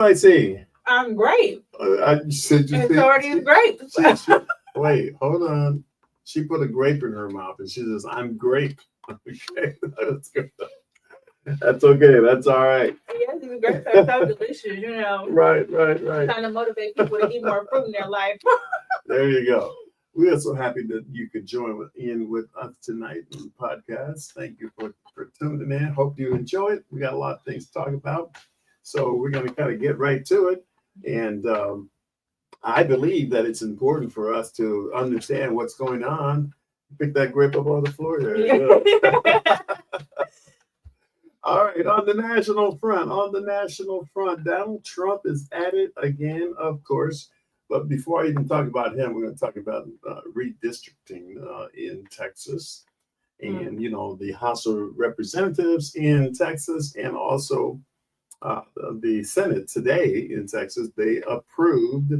I see. I'm great. I said you It's think already great. wait, hold on. She put a grape in her mouth and she says, "I'm grape." Okay, that's good. That's okay. That's all right. Yes, the grapes are so delicious. Right. Trying to motivate people to eat more fruit in their life. There you go. We are so happy that you could join in with us tonight on the podcast. Thank you for tuning in. Hope you enjoy it. We got a lot of things to talk about. So we're going to kind of get right to it. And I believe that it's important for us to understand what's going on. Pick that grape up on the floor there. Yeah. All right, on the national front, Donald Trump is at it again, of course. But before I even talk about him, we're going to talk about redistricting in Texas, and the House of Representatives in Texas, and also the Senate today in Texas. They approved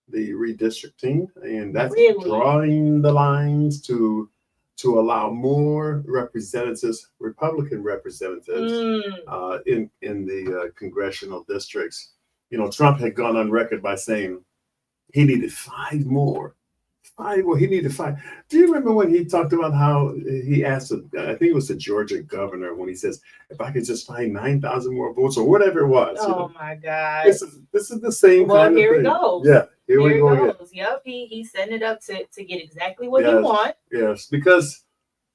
the redistricting, and that's Really? drawing the lines to allow more representatives, Republican representatives, in the congressional districts. Trump had gone on record by saying he needed five more. Five more. He needed five. Do you remember when he talked about how he asked, I think it was the Georgia governor, when he says, if I could just find 9,000 more votes or whatever it was. Oh my God. This is the same well, kind of here thing. it goes. Yeah, here Here we it go goes. again. Yep, he's setting it up to get exactly what he Yes, wants. yes, because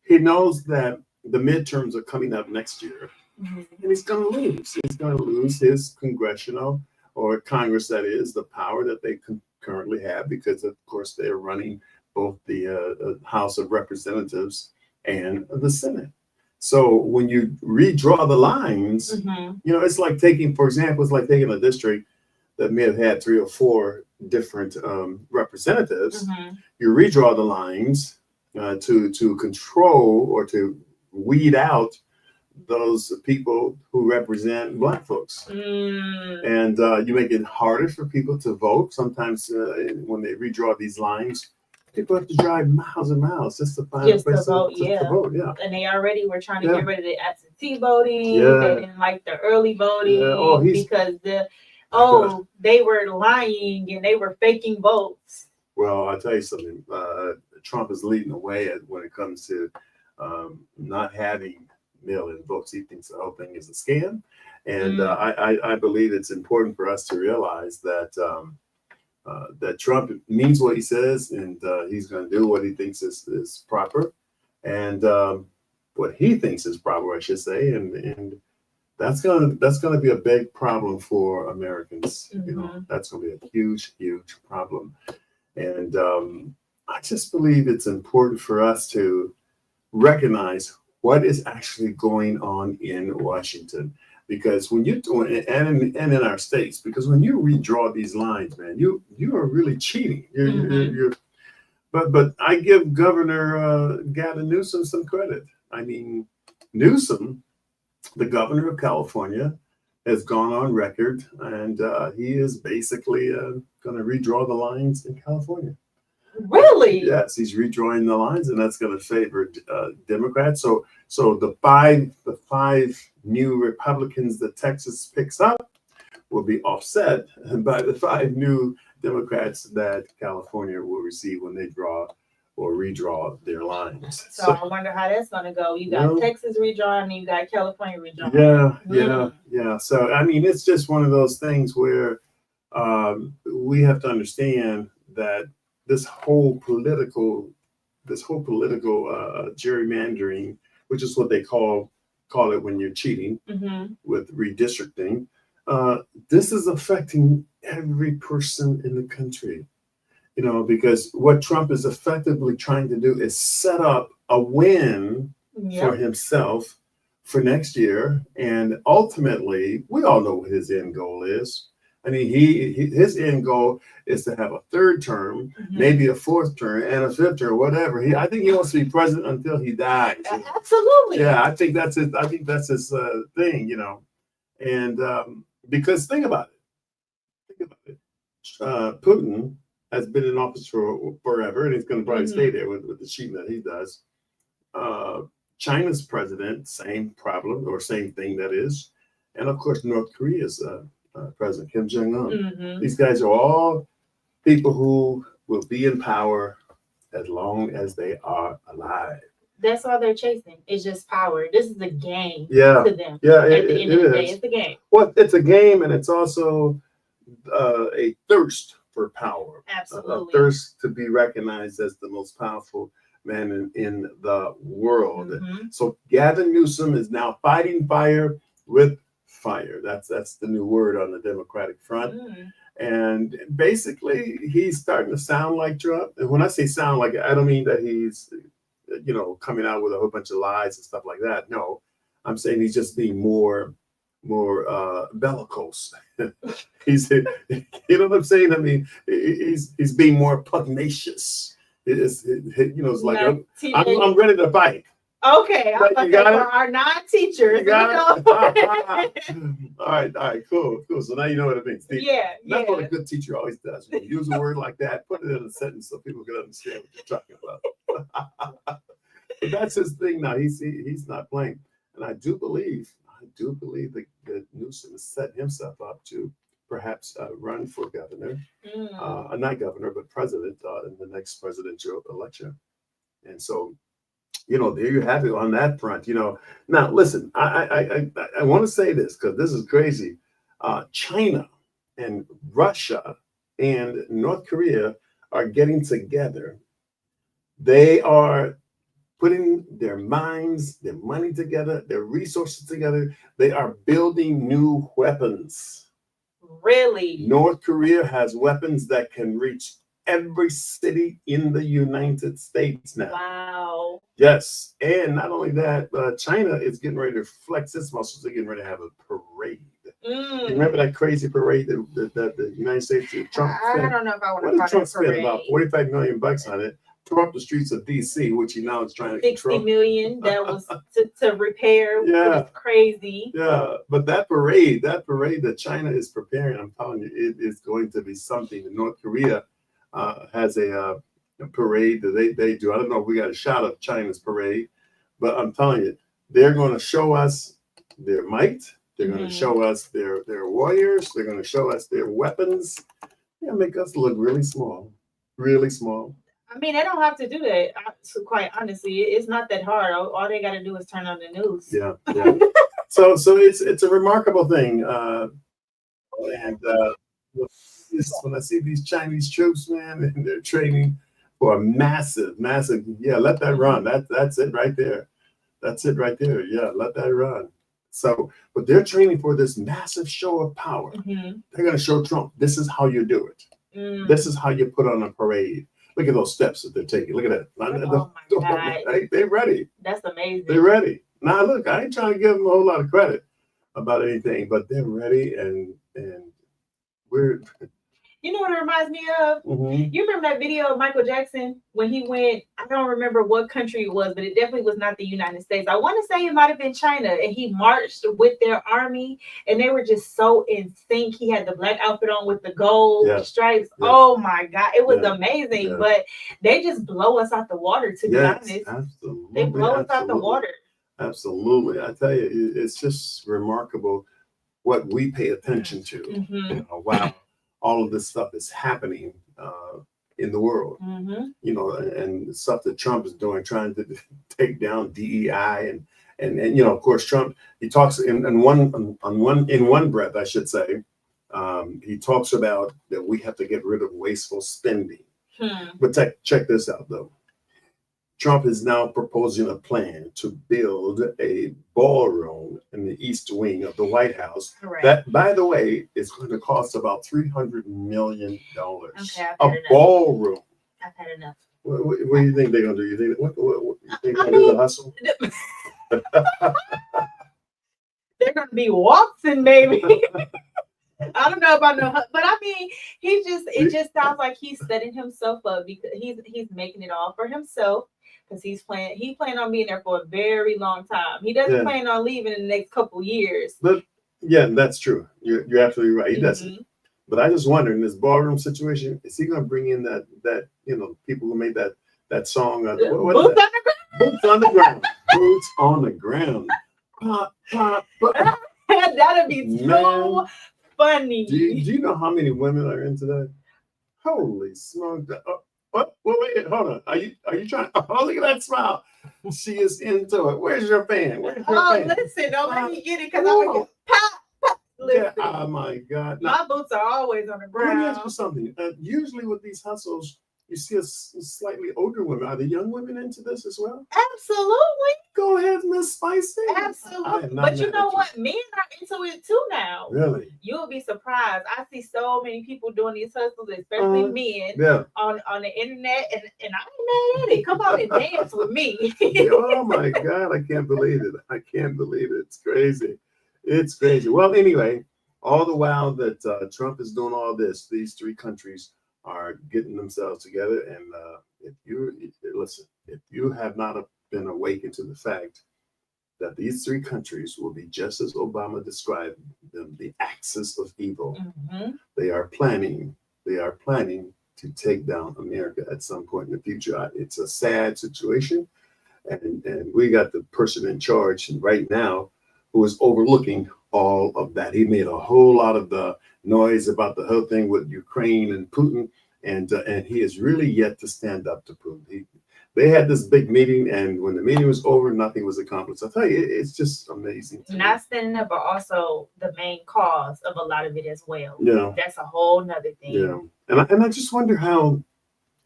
he knows that the midterms are coming up next year, and he's going to lose. He's going to lose his congressional or Congress, that is, the power that they currently have, because, of course, they're running both the House of Representatives and the Senate. So when you redraw the lines, it's like taking, for example, it's like taking a district that may have had 3 or 4 different representatives. You redraw the lines to control or to weed out those people who represent Black folks. And you make it harder for people to vote. Sometimes when they redraw these lines, people have to drive miles and miles just to find a place to vote. Yeah. And they already were trying to get rid of the absentee voting. Yeah. They didn't like the early voting because they were lying and they were faking votes. Well, I'll tell you something. Trump is leading the way when it comes to not having mail-in votes. He thinks the whole thing is a scam. And I believe it's important for us to realize that that Trump means what he says, and he's going to do what he thinks is proper, and what he thinks is proper, I should say, and that's gonna be a big problem for Americans. That's gonna be a huge problem, and I just believe it's important for us to recognize what is actually going on in Washington. Because when you and in our states, because when you redraw these lines, man, you are really cheating. But I give Governor Gavin Newsom some credit. I mean, Newsom, the governor of California, has gone on record, and he is basically going to redraw the lines in California. Really? Yes, he's redrawing the lines, and that's going to favor Democrats. So the five new Republicans that Texas picks up will be offset by the 5 new Democrats that California will receive when they draw or redraw their lines. So I wonder how that's going to go. You got Texas redrawing, and you got California redrawing. Yeah. So I mean, it's just one of those things where we have to understand that this whole political gerrymandering, which is what they call it when you're cheating with redistricting, this is affecting every person in the country. Because what Trump is effectively trying to do is set up a win for himself for next year, and ultimately, we all know what his end goal is. I mean, his end goal is to have a 3rd term, maybe a 4th term, and a 5th term, whatever. I think he wants to be president until he dies. Absolutely. Yeah, I think that's it. I think that's his thing, And because think about it. Putin has been in office for forever, and he's going to probably stay there with the cheating that he does. China's president, same problem or same thing, that is. And of course, North Korea's President Kim Jong-un. Mm-hmm. These guys are all people who will be in power as long as they are alive. That's all they're chasing. It's just power. This is a game Yeah. to them. Yeah, At the end of the day, it's a game. Well, it's a game, and it's also a thirst for power. Absolutely. A thirst to be recognized as the most powerful man in the world. Mm-hmm. So Gavin Newsom is now fighting fire with fire. That's the new word on the Democratic front. Mm. And basically, he's starting to sound like Trump. And when I say sound like, I don't mean that he's, coming out with a whole bunch of lies and stuff like that. No, I'm saying he's just being more bellicose. He's, you know what I'm saying? I mean, he's being more pugnacious. It's like I'm ready to fight. Okay, I'm for our non-teachers. All right, cool. So now you know what it means. That's what a good teacher always does. When you use a word like that, put it in a sentence so people can understand what you're talking about. But that's his thing now. He's not playing, and I do believe that Newsom has set himself up to perhaps run for governor, not governor, but president in the next presidential election. And so, there you have it on that front. Now listen, I want to say this because this is crazy. China and Russia and North Korea are getting together. They are putting their minds, their money together, their resources together. They are building new weapons. Really? North Korea has weapons that can reach every city in the United States now. Wow. Yes. And not only that, China is getting ready to flex its muscles. They're getting ready to have a parade. You remember that crazy parade that the United States, Trump spent? I don't know if I want to What did Trump a parade. spend? About $45 million on it. Tore up the streets of D.C., which he now is trying to 60 control. million that was to repair. Yeah. Which is crazy. Yeah, but that parade that China is preparing, I'm telling you, it is going to be something. And North Korea has a parade that they do. I don't know if we got a shot of China's parade, but I'm telling you, they're going to show us their might. They're going to show us their warriors. They're going to show us their weapons. They're going to make us look really small, really small. I mean, they don't have to do that. Quite honestly, it's not that hard. All they got to do is turn on the news. Yeah. So it's a remarkable thing, and when I see these Chinese troops, man, and they're training for a massive. Yeah, let that run. That's it right there. That's it right there. Yeah, let that run. So, but they're training for this massive show of power. Mm-hmm. They're going to show Trump, this is how you do it. This is how you put on a parade. Look at those steps that they're taking. Look at that. Oh my God. They're ready. That's amazing. They're ready. Now, look, I ain't trying to give them a whole lot of credit about anything, but they're ready, and we're... You know what it reminds me of? Mm-hmm. You remember that video of Michael Jackson when he went, I don't remember what country it was, but it definitely was not the United States. I want to say it might have been China, and he marched with their army, and they were just so in sync. He had the black outfit on with the gold stripes. Yeah. Oh my God, it was amazing. But they just blow us out the water, to be honest. Absolutely. They blow us out the water. Absolutely. I tell you, it's just remarkable what we pay attention to. Mm-hmm. Wow. All of this stuff is happening in the world, and stuff that Trump is doing, trying to take down DEI, and of course Trump, he talks in one breath, I should say, he talks about that we have to get rid of wasteful spending. But check this out though. Trump is now proposing a plan to build a ballroom in the East Wing of the White House. Correct. That, by the way, is going to cost about $300 million. Okay, a ballroom. I've had enough. What do you think they're going to do? You think what you think they're going to do? The hustle? They're going to be waltzing, baby. I don't know about but I mean, it just sounds like he's setting himself up because he's making it all for himself. Because he's planning on being there for a very long time. He doesn't plan on leaving in the next couple years. But yeah, that's true. You're absolutely right. He doesn't. But I just wonder, in this ballroom situation, is he going to bring in that people who made that song? Boots on the ground. Boots on the ground. Boots on the ground. Pop, pop, pop. That'd be so funny. Do you know how many women are into that? Holy smokes! Wait, hold on. Are you trying? Oh, look at that smile. She is into it. Where's your fan? Where's your Oh, fan? listen, don't let me get it because I'm gonna get pop, pop. Listen, Yeah. Oh my God. Now, my boots are always on the let me ask you ground. something. Usually with these hustles, you see slightly older women. Are the young women into this as well? Absolutely. Go ahead, Miss Spicy. I am Absolutely. not But you mad know at what? Men are into it too now. Really? You'll be surprised. I see so many people doing these hustles, especially men, Yeah. on the internet, and I ain't mad at it. Come on and dance with me. Oh my God, I can't believe it. I can't believe it. It's crazy. It's crazy. Well, anyway, all the while that Trump is doing all this, these three countries are getting themselves together. And if you have not been awakened to the fact that these three countries will be just as Obama described them, the axis of evil. Mm-hmm. They are planning to take down America at some point in the future. It's a sad situation. And we got the person in charge right now who is overlooking all of that. He made a whole lot of the noise about the whole thing with Ukraine and Putin, and he has really yet to stand up to Putin. They had this big meeting, and when the meeting was over, nothing was accomplished. I tell you, it's just amazing. Not standing up, but also the main cause of a lot of it as well. Yeah, that's a whole nother thing. Yeah, and I just wonder how.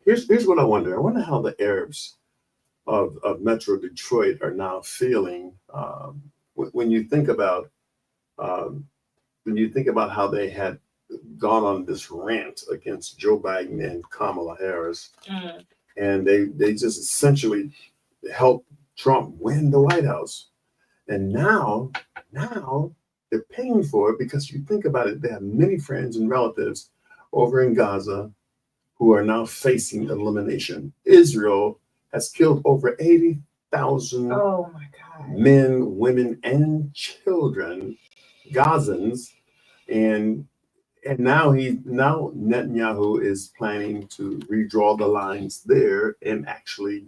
Here's what I wonder. I wonder how the Arabs of Metro Detroit are now feeling when you think about how they had gone on this rant against Joe Biden and Kamala Harris, and they just essentially helped Trump win the White House, and now they're paying for it because you think about it, they have many friends and relatives over in Gaza who are now facing elimination. Israel has killed over 80,000 men, women, and children, Gazans, and now Netanyahu is planning to redraw the lines there and actually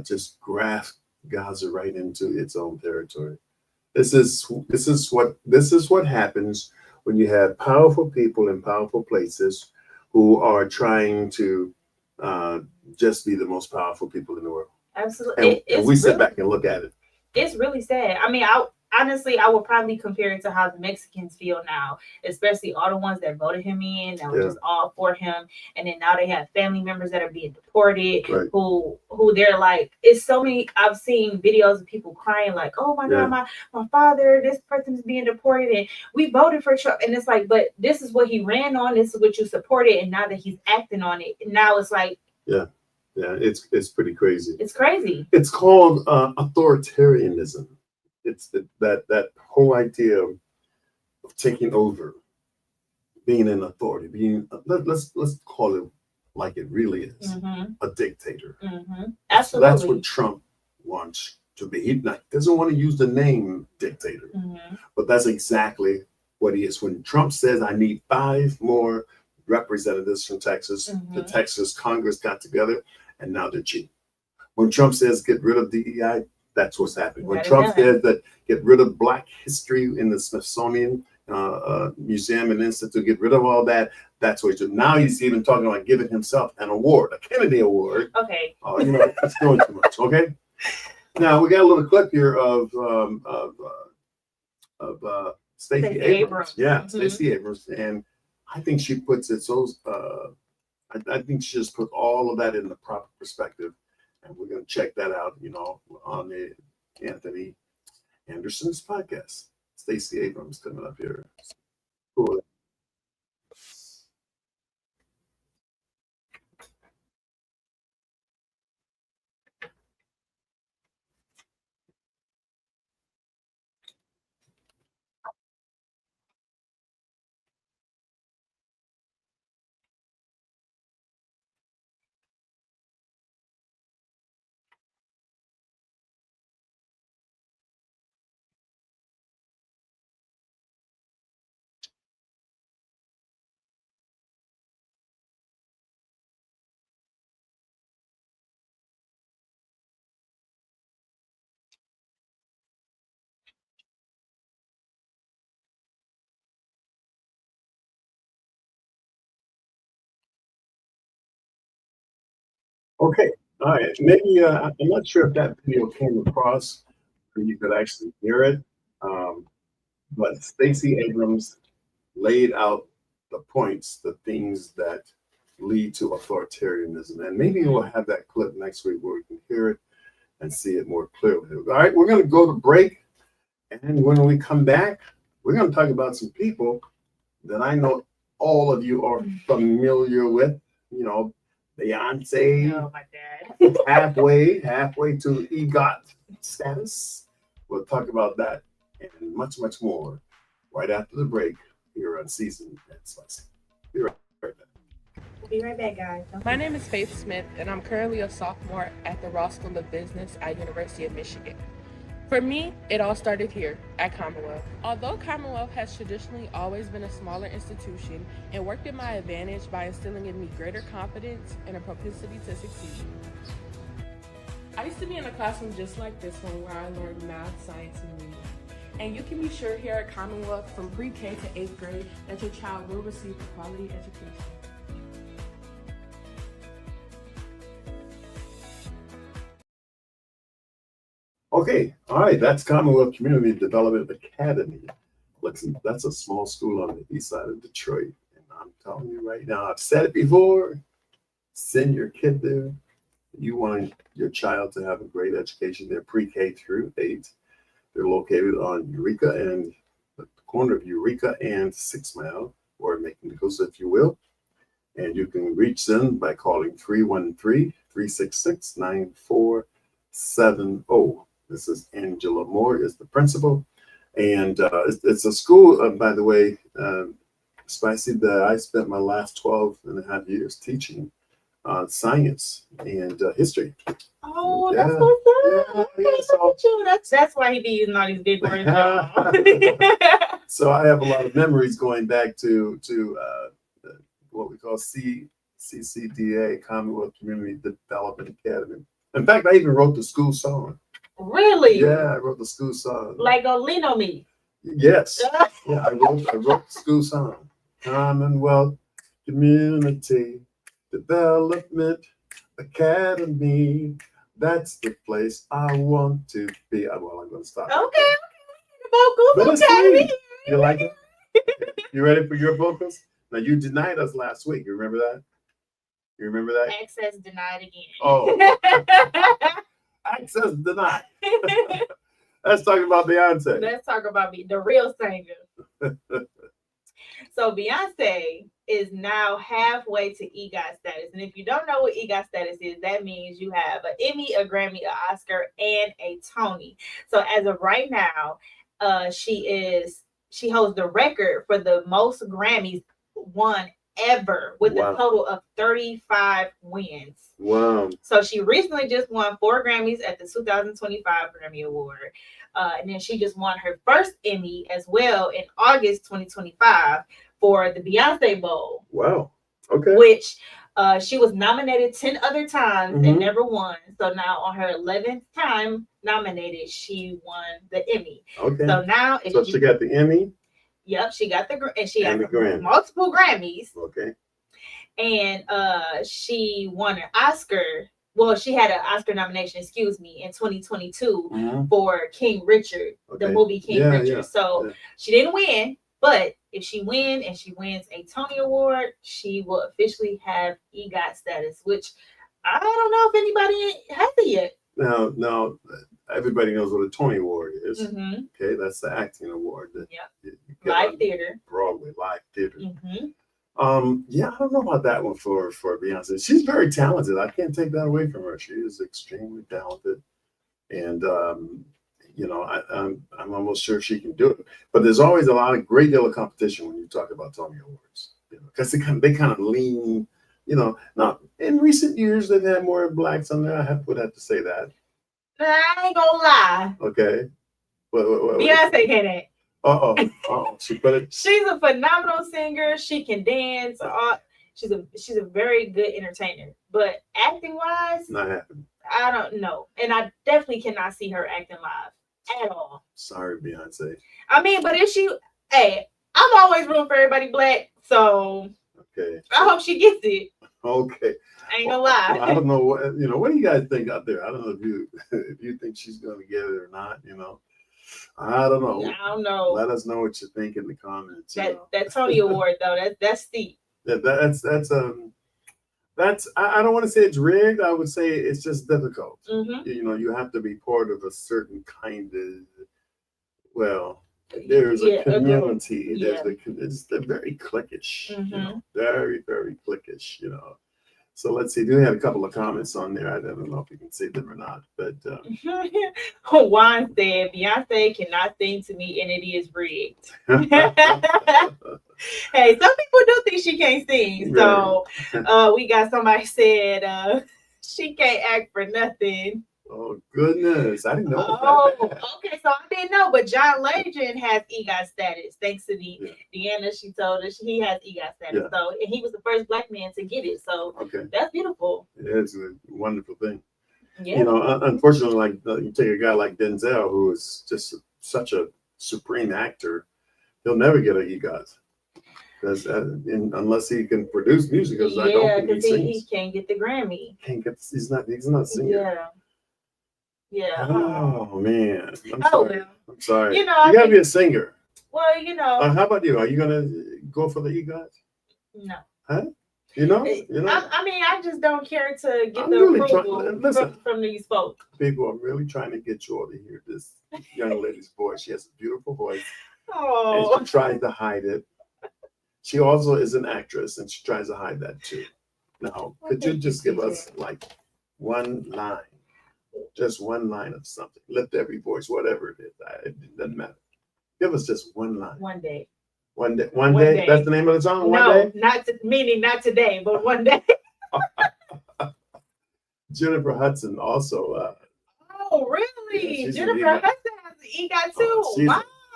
just graft Gaza right into its own territory. This is what happens when you have powerful people in powerful places who are trying to just be the most powerful people in the world. Absolutely. And we sit back and look at it. It's really sad. I mean, honestly, I would probably compare it to how the Mexicans feel now, especially all the ones that voted him in, that were just all for him. And then now they have family members that are being deported, right, who they're like, it's so many, I've seen videos of people crying like, oh my God, my father, this person is being deported and we voted for Trump. And it's like, but this is what he ran on, this is what you supported, and now that he's acting on it, now it's like, yeah, it's pretty crazy. It's crazy. It's called authoritarianism. It's that whole idea of taking over, being an authority, let's call it like it really is, a dictator. Absolutely. So that's what Trump wants to be. He doesn't want to use the name dictator, but that's exactly what he is. When Trump says, I need 5 more representatives from Texas, the Texas Congress got together and now they're cheap. When Trump says get rid of DEI, that's what's happening. When Trump says that get rid of Black history in the Smithsonian Museum and Institute, get rid of all that, that's what he's doing. Now he's even talking about giving himself an award, a Kennedy Award. Okay. It's doing too much. Okay. Now we got a little clip here of Stacey Abrams. Yeah, Stacey Abrams, and I think she puts it so. I think she just put all of that in the proper perspective, and we're going to check that out, on the Anthony Anderson's podcast. Stacey Abrams coming up here. Cool. Okay, all right. Maybe I'm not sure if that video came across, or you could actually hear it. Um, but Stacey Abrams laid out the points, the things that lead to authoritarianism, and maybe we'll have that clip next week where we can hear it and see it more clearly. All right, we're going to go to break, and when we come back, we're going to talk about some people that I know all of you are familiar with. You know, Beyonce, Oh my dad. halfway to EGOT status. We'll talk about that and much, much more right after the break here on Seasoned and Spicy. Be right back. We'll be right back, guys. My name is Faith Smith, and I'm currently a sophomore at the Ross School of Business at University of Michigan. For me, it all started here at Commonwealth. Although Commonwealth has traditionally always been a smaller institution, it worked in my advantage by instilling in me greater confidence and a propensity to succeed. I used to be in a classroom just like this one where I learned math, science, and reading. And you can be sure here at Commonwealth from pre-K to 8th grade that your child will receive a quality education. Okay, all right, that's Commonwealth Community Development Academy. Listen, that's a small school on the east side of Detroit. And I'm telling you right now, I've said it before, send your kid there. You want your child to have a great education. They're pre-K through 8. They're located on Eureka and the corner of Eureka and 6 Mile, or McNichols, if you will. And you can reach them by calling 313-366-9470. This is Angela Moore, is the principal. And it's a school, by the way, Spicy, that I spent my last 12 and a half years teaching science and history. Oh, Yeah. that's what's up. Yeah, so- That's why he be using all these big words. So I have a lot of memories going back to what we call CCDA, Commonwealth Community Development Academy. In fact, I even wrote the school song. Really? Yeah, I wrote the school song. Like go lean on me. Yes. Yeah, I wrote the school song. Commonwealth Community Development Academy. That's the place I want to be. Well, I'm going to stop. Okay. But Vocals. it's Okay. great. You like it? You ready for your vocals? Now, you denied us last week. You remember that? You remember that? Access denied again. Oh, access denied. Let's talk about Beyonce. Let's talk about the real singer. So Beyonce is now halfway to EGOT status. And if you don't know what EGOT status is, that means you have an Emmy, a Grammy, an Oscar, and a Tony. So as of right now, she holds the record for the most Grammys won ever with a total of 35 wins. Wow. So she recently just won 4 Grammys at the 2025 Grammy Award. And then she just won her first Emmy as well in August 2025 for the Beyonce Bowl. Wow. Okay. Which she was nominated 10 other times and never won. So now on her 11th time nominated, she won the Emmy. Okay. So now she got the Emmy. Yep, she got and she has Grammy. multiple Grammys. Okay. And she won an Oscar. Well, she had an Oscar nomination, in 2022 for King Richard, the movie King Richard. Yeah, so she didn't win, but if she wins a Tony Award, she will officially have EGOT status, which I don't know if anybody has it yet. Now, everybody knows what a Tony Award is. Okay, that's the acting award. Live theater. Broadway live theater. Mm-hmm. I don't know about that one for Beyonce. She's very talented. I can't take that away from her. She is extremely talented, and I'm almost sure she can do it. But there's always a great deal of competition when you talk about Tony Awards, because they kind of lean. Now in recent years they've had more blacks on there. I would have to say that. I ain't gonna lie. Okay. Beyonce can act. She put it. She's a phenomenal singer. She can dance. She's a very good entertainer. But acting wise, Not happening. I don't know. And I definitely cannot see her acting live at all. Sorry, Beyonce. I mean, but I'm always rooting for everybody black. So Okay. I hope she gets it. Okay. I ain't gonna I lie. don't know what what do you guys think out there? I don't know if you if you think she's gonna get it or not, I don't know. I don't know. Let us know what you think in the comments. That Tony Award though, that's steep. That's I don't want to say it's rigged. I would say it's just difficult. Mm-hmm. You have to be part of a certain kind of there's a community. They're very cliquish. Mm-hmm. Very, very cliquish, So let's see. Do we have a couple of comments on there? I don't know if you can see them or not, but Juan said Beyonce cannot sing to me and it is rigged. Hey, some people do think she can't sing. So we got somebody said she can't act for nothing. Oh goodness, I didn't know. Okay, so I didn't know, but John Legend has EGOT status thanks to Deanna. She told us he has EGOT status, so and he was the first Black man to get it. So that's beautiful. Yeah, it's a wonderful thing. Yeah. Unfortunately, like you take a guy like Denzel, who is just such a supreme actor, he'll never get an EGOT. Because unless he can produce music, because I don't think he can't get the Grammy. He's not a singer. Yeah. Oh man. I'm sorry. You gotta be a singer. Well, how about you? Are you gonna go for the EGOT? No. Huh? I mean, I just don't care to get the approval from these folks. People, I'm really trying to get you all to hear this young lady's voice. She has a beautiful voice. Oh. And she tries to hide it. She also is an actress, and she tries to hide that too. Now, could you just give us like one line? Just one line of something. Lift every voice, whatever it is. It doesn't matter. Give us just one line. One day. One day. That's the name of the song. One day. Meaning not today, but one day. Jennifer Hudson also. Oh, really? Jennifer Hudson has an EGOT too.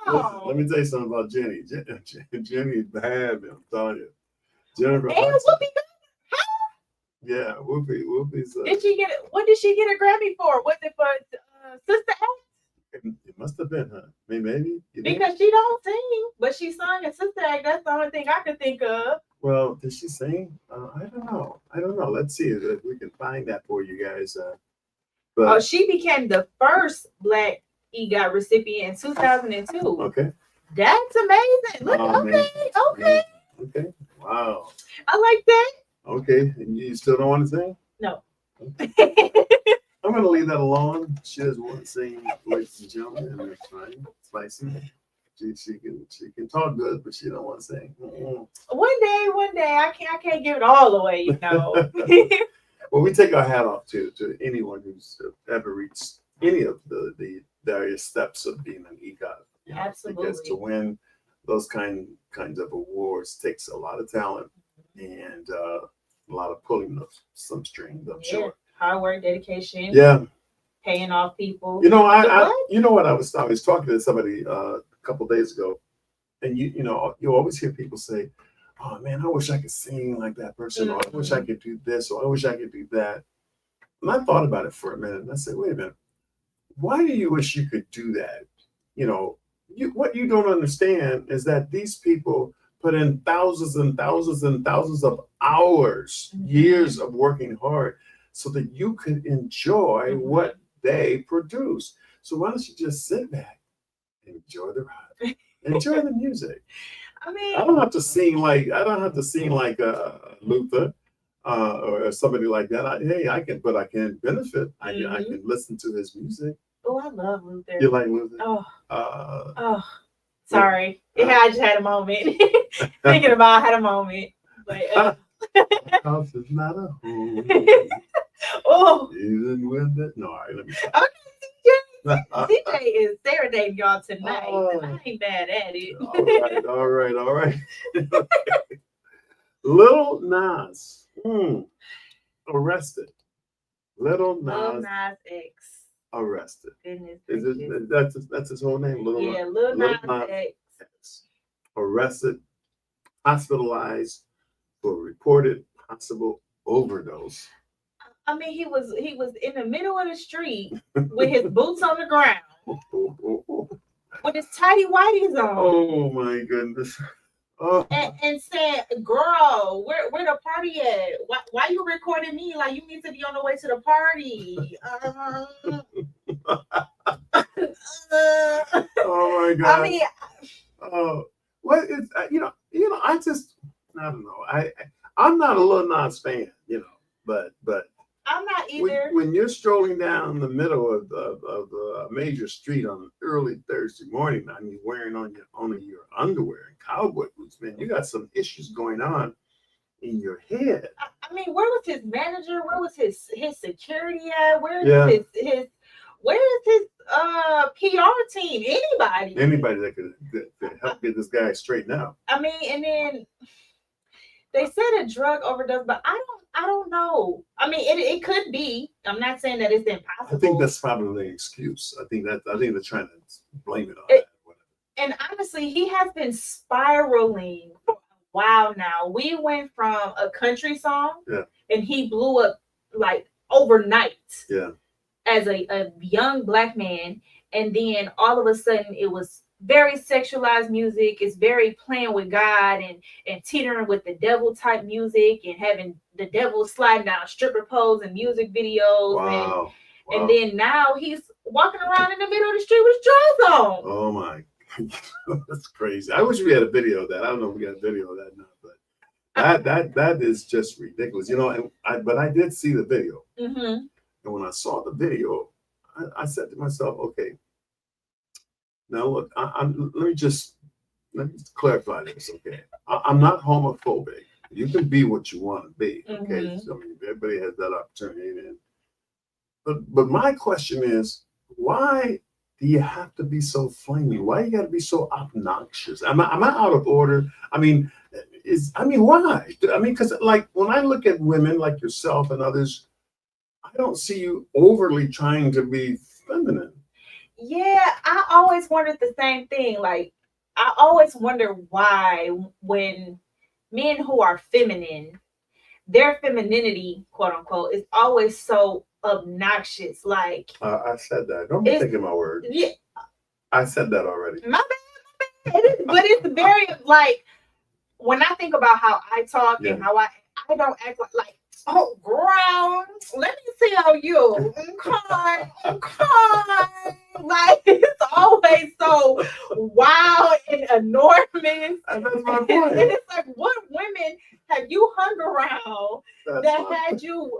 Wow. Let me tell you something about Jenny. Jenny's bad, man. I'm telling you. Jennifer Hudson. Whoopi. Yeah, Whoopi's. Did she get it? What did she get a Grammy for? Was it for Sister Act? It must have been her. Maybe. Because she don't sing, but she sung in Sister Act. That's the only thing I could think of. Well, did she sing? I don't know. Let's see if we can find that for you guys. She became the first Black EGOT recipient in 2002. Okay. That's amazing. Look, okay. Wow. I like that. Okay, and you still don't want to sing? No. Okay. I'm going to leave that alone. She doesn't want to sing, ladies and gentlemen, and that's fine. Spicy. She can talk good, but she don't want to sing. Mm-hmm. One day, I can't give it all away, Well, we take our hat off to anyone who's ever reached any of the various steps of being an EGOT. Absolutely. Because to win those kinds of awards takes a lot of talent and a lot of pulling of some strings, I'm sure. Hard work, dedication. Yeah. Paying off people. You know what I was talking to somebody a couple of days ago, and you always hear people say, "Oh man, I wish I could sing like that person," or "I wish I could do this," or "I wish I could do that." And I thought about it for a minute, and I said, "Wait a minute, why do you wish you could do that?" What you don't understand is that these people put in thousands and thousands and thousands of hours, years of working hard, so that you could enjoy what they produce. So why don't you just sit back and enjoy the ride, enjoy the music? I mean, I don't have to sing like Luther or somebody like that. I can benefit. I can listen to his music. Oh, I love Luther. You like Luther? Sorry. I just had a moment. Thinking about I had a moment. But, house is not a home. Even when that. No, all right, let me stop. Okay, CJ is serenading y'all tonight, and I ain't bad at it. All right. Okay. Lil Nas arrested. Lil Nas X arrested. Goodness. That's his whole name? Lil Nas X. Arrested, hospitalized for reported possible overdose. I mean, he was in the middle of the street with his boots on the ground, with his tidy whities on. Oh my goodness! Oh, and said, "Girl, where the party at? Why you recording me? Like you need to be on the way to the party." oh my I God. mean, Oh, what is I don't know. I'm not a Lil Nas fan, but I'm not either. when you're strolling down the middle of a major street on an early Thursday morning, I mean, wearing only your underwear and cowboy boots, man, you got some issues going on in your head. I mean, where was his manager? Where was his security at? Where's Yeah. his where's his PR team? Anybody that could help get this guy straightened out. I mean, and then they said a drug overdose, but I don't know. I mean, it could be. I'm not saying that it's impossible. I think that's probably an excuse. I think they're trying to blame it on that. And honestly, he has been spiraling for a while now. We went from a country song, and he blew up like overnight. Yeah. As a young Black man, and then all of a sudden it was very sexualized music. It's very playing with God and teetering with the devil type music and having the devil sliding down stripper poles and music videos. Wow. And then now he's walking around in the middle of the street with his drawers on. Oh my, that's crazy. I wish we had a video of that. I don't know if we got a video of that now, but that is just ridiculous. But I did see the video. Mm-hmm. And when I saw the video, I said to myself, okay, now look, let me clarify this, okay? I'm not homophobic. You can be what you want to be, okay? Mm-hmm. So, I mean, everybody has that opportunity. But my question is, why do you have to be so flaming? Why you got to be so obnoxious? Am I out of order? I mean, why? I mean, because like when I look at women like yourself and others, I don't see you overly trying to be feminine. Yeah, I always wondered the same thing. Like, I always wonder why when men who are feminine, their femininity, quote unquote, is always so obnoxious. Like, I said that. Don't be taking my word. Yeah, I said that already. My bad. But it's very like when I think about how I talk and how I don't act like. Oh, girl, let me tell you, like it's always so wild and enormous. And that's my point. And it's like, what women have you hung around had you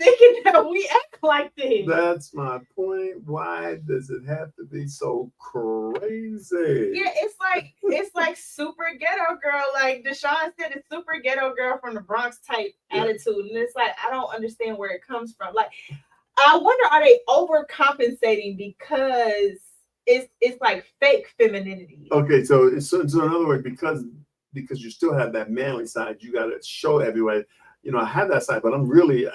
thinking that we act like this? That's my point. Why does it have to be so crazy? Yeah, it's like super ghetto girl. Like Deshaun said, it's super ghetto girl from the Bronx type attitude. And it's like, I don't understand where it comes from. Like, I wonder, are they overcompensating because it's like fake femininity? Okay, so in other words, because you still have that manly side, you got to show everybody. I have that side, but I'm really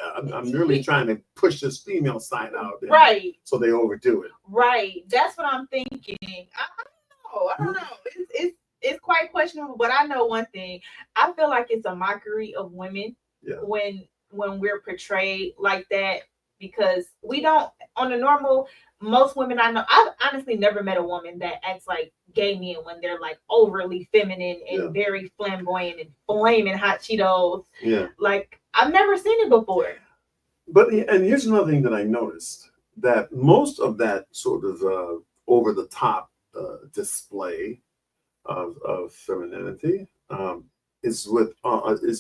trying to push this female side out there. Right. So they overdo it. Right. That's what I'm thinking. I don't know. It's quite questionable, but I know one thing. I feel like it's a mockery of women when we're portrayed like that, because we don't, on the normal, most women I know, I've honestly never met a woman that acts like gay men when they're like overly feminine and very flamboyant and flaming hot Cheetos. Yeah. Like, I've never seen it before. And here's another thing that I noticed, that most of that sort of over the top display of femininity is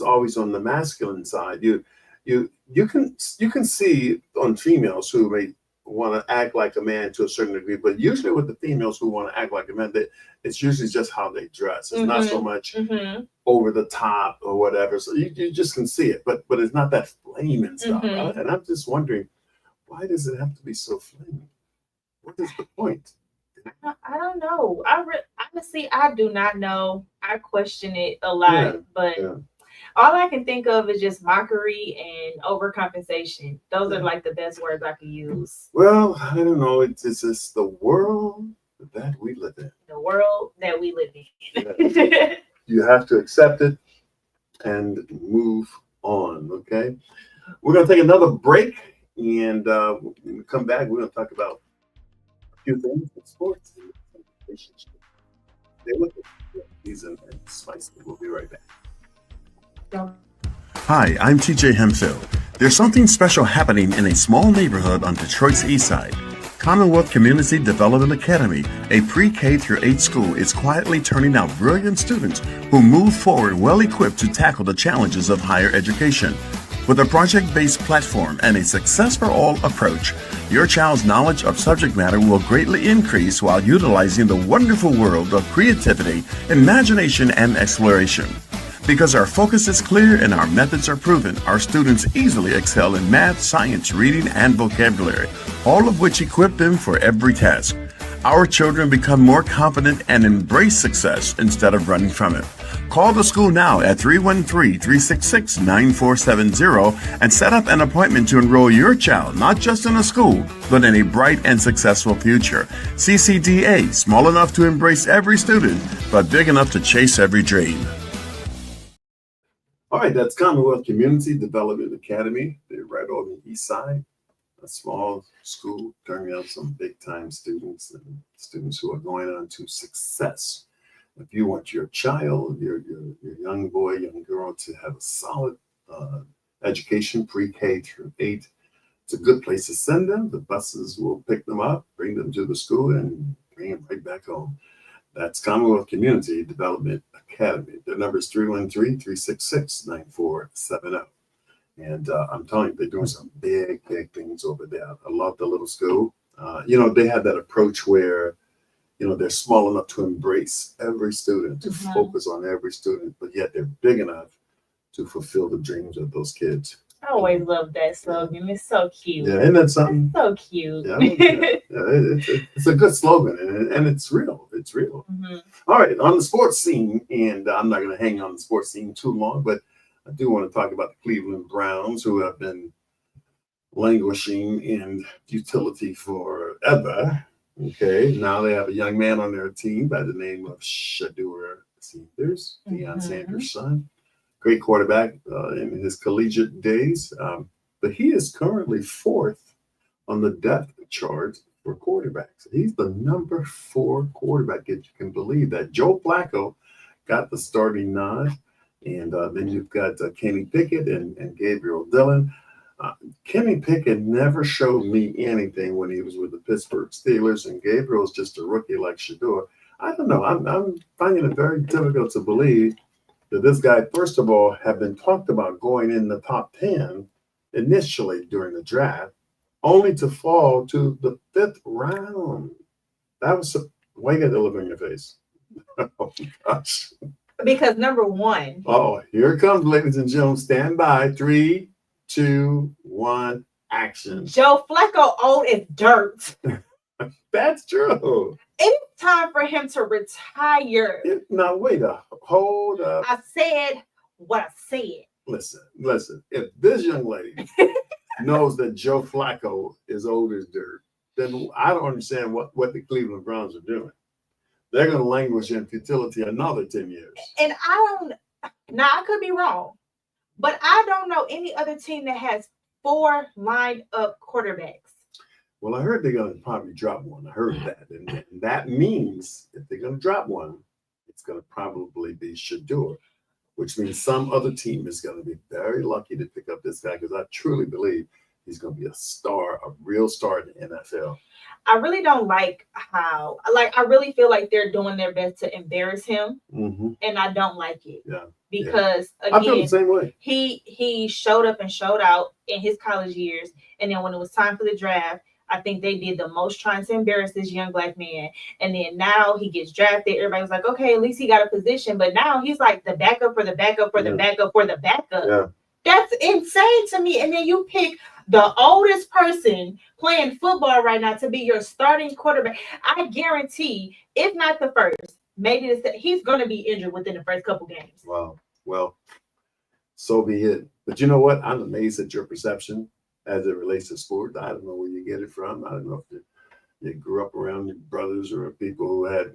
always on the masculine side. You can see on females who may want to act like a man to a certain degree, but usually with the females who want to act like a man, it's usually just how they dress. It's not so much over the top or whatever. So you just can see it, but it's not that flaming stuff. And I'm just wondering, why does it have to be so flaming? What is the point? I don't know. Honestly, I do not know. I question it a lot, but all I can think of is just mockery and overcompensation. Those are like the best words I can use. Well, I don't know. It's just the world that we live in. The world that we live in. Yeah. You have to accept it and move on, okay? We're going to take another break, and when we come back, we're going to talk about a few things in sports and relationships. They look at these and spicy. We'll be right back. Don't- Hi, I'm TJ Hemphill. There's something special happening in a small neighborhood on Detroit's east side. Commonwealth Community Development Academy, a pre-K through 8 school, is quietly turning out brilliant students who move forward well equipped to tackle the challenges of higher education. With a project-based platform and a success for all approach, your child's knowledge of subject matter will greatly increase while utilizing the wonderful world of creativity, imagination, and exploration. Because our focus is clear and our methods are proven, our students easily excel in math, science, reading, and vocabulary, all of which equip them for every task. Our children become more confident and embrace success instead of running from it. Call the school now at 313-366-9470 and set up an appointment to enroll your child not just in a school, but in a bright and successful future. CCDA, small enough to embrace every student, but big enough to chase every dream. All right, that's Commonwealth Community Development Academy. They're right on the east side, a small school turning out some big time students and students who are going on to success. If you want your child, your young boy, young girl to have a solid education, pre-K through 8, it's a good place to send them. The buses will pick them up, bring them to the school, and bring them right back home. That's Commonwealth Community Development Academy. Their number is 313-366-9470. And I'm telling you, they're doing some big things over there. I love the little school. They have that approach where, they're small enough to embrace every student, to focus on every student, but yet they're big enough to fulfill the dreams of those kids. I always love that slogan. It's so cute. Yeah, isn't that something? It's so cute. Yeah, it's a good slogan, and it's real. It's real. All right, on the sports scene, and I'm not going to hang on the sports scene too long, but I do want to talk about the Cleveland Browns, who have been languishing in futility forever. Okay, now they have a young man on their team by the name of Shedeur Sanders, Deion Sanders' son. Great quarterback in his collegiate days, but he is currently 4th on the depth chart for quarterbacks. He's the number 4 quarterback, if you can believe that. Joe Flacco got the starting nod, and then you've got Kenny Pickett and Gabriel Dillon. Kenny Pickett never showed me anything when he was with the Pittsburgh Steelers, and Gabriel's just a rookie like Shedeur. I don't know. I'm finding it very difficult to believe that this guy, first of all, had been talked about going in the top 10 initially during the draft, only to fall to the 5th round. That was why you got the look on your face. Oh gosh. Because number 1. Oh, here it comes, ladies and gentlemen. Stand by. 3, 2, 1, action. Joe Flacco old as dirt. That's true. It's time for him to retire. Now wait hold up. I said what I said. Listen. If this young lady knows that Joe Flacco is old as dirt, then I don't understand what the Cleveland Browns are doing. They're going to languish in futility another 10 years. And now I could be wrong, but I don't know any other team that has 4 lined up quarterbacks. Well, I heard they're going to probably drop one. I heard that. And that means if they're going to drop one, it's going to probably be Shedeur, which means some other team is going to be very lucky to pick up this guy, because I truly believe he's going to be a real star in the NFL. I really don't like how, I really feel like they're doing their best to embarrass him, and I don't like it. Yeah. Because I feel the again, same way. he showed up and showed out in his college years, and then when it was time for the draft, I think they did the most trying to embarrass this young black man. And then now he gets drafted. Everybody was like, okay, at least he got a position. But now he's like the backup for the backup for the backup for the backup. Yeah. That's insane to me. And then you pick the oldest person playing football right now to be your starting quarterback. I guarantee, if not the first, maybe he's going to be injured within the first couple games. Wow. Well, so be it. But you know what? I'm amazed at your perception as it relates to sport. I don't know where you get it from. I don't know if you grew up around your brothers or people who had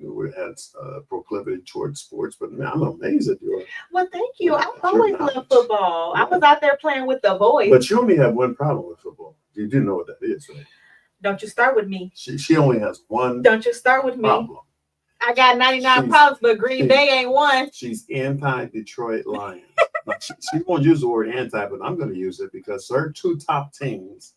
proclivity towards sports, but man, I'm amazed at your. Well, thank you. I've always loved football. I was out there playing with the boys. But you only have one problem with football. You do know what that is, right? Don't you start with me. She only has one. Don't you start with me. Problem. I got 99 She's- problems, but Green Bay ain't one. She's anti-Detroit Lions. Like, she won't use the word anti, but I'm going to use it because her two top teams